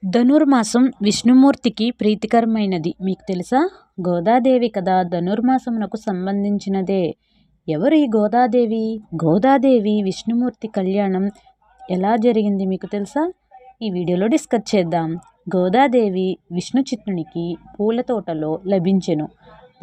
ధనుర్మాసం విష్ణుమూర్తికి ప్రీతికరమైనది. మీకు తెలుసా? గోదాదేవి కథ ధనుర్మాసమునకు సంబంధించినదే. ఎవరు ఈ గోదాదేవి? గోదాదేవి విష్ణుమూర్తి కళ్యాణం ఎలా జరిగింది మీకు తెలుసా? ఈ వీడియోలో డిస్కస్ చేద్దాం. గోదాదేవి విష్ణుచిత్తునికి పూల తోటలో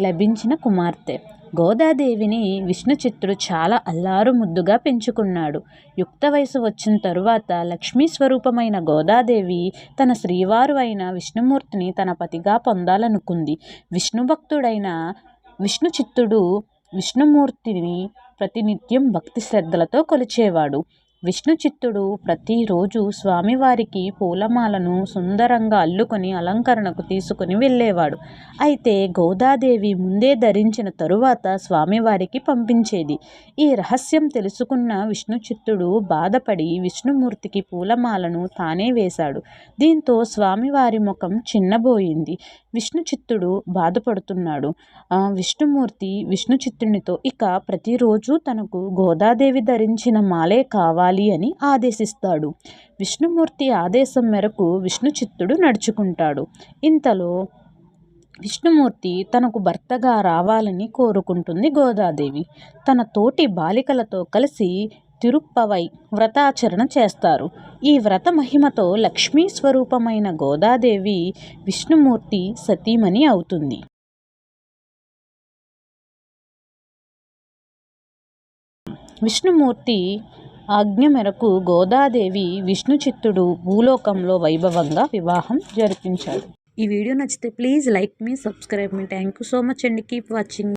లభించిన కుమార్తె. గోదాదేవిని విష్ణుచిత్తుడు చాలా అల్లారు ముద్దుగా పెంచుకున్నాడు. యుక్త వయసు వచ్చిన తరువాత లక్ష్మీ స్వరూపమైన గోదాదేవి తన శ్రీవారు అయిన విష్ణుమూర్తిని తన పతిగా పొందాలనుకుంది. విష్ణుభక్తుడైన విష్ణుచిత్తుడు విష్ణుమూర్తిని ప్రతినిత్యం భక్తి శ్రద్ధలతో కొలిచేవాడు. విష్ణుచిత్తుడు ప్రతిరోజు స్వామివారికి పూలమాలను సుందరంగా అల్లుకొని అలంకరణకు తీసుకుని వెళ్ళేవాడు. అయితే గోదాదేవి ముందే ధరించిన తరువాత స్వామివారికి పంపించేది. ఈ రహస్యం తెలుసుకున్న విష్ణుచిత్తుడు బాధపడి విష్ణుమూర్తికి పూలమాలను తానే వేశాడు. దీంతో స్వామివారి ముఖం చిన్నబోయింది. విష్ణుచిత్తుడు బాధపడుతున్నాడు. విష్ణుమూర్తి విష్ణుచిత్తునితో ఇక ప్రతిరోజు తనకు గోదాదేవి ధరించిన మాలే కావాలి అని ఆదేశిస్తాడు. విష్ణుమూర్తి ఆదేశం మేరకు విష్ణుచిత్తుడు నడుచుకుంటాడు. ఇంతలో విష్ణుమూర్తి తనకు భర్తగా రావాలని కోరుకుంటుంది గోదాదేవి. తన తోటి బాలికలతో కలిసి తిరుప్పవై వ్రతాచరణ చేస్తారు. ఈ వ్రత మహిమతో లక్ష్మీ స్వరూపమైన గోదాదేవి విష్ణుమూర్తి సతీమణి అవుతుంది. విష్ణుమూర్తి ఆజ్ఞ మేరకు గోదాదేవి విష్ణుచిత్తుడు భూలోకంలో వైభవంగా వివాహం జరిపించాడు. ఈ వీడియో నచ్చితే please like me, subscribe me. Thank you so much అండి. Keep watching.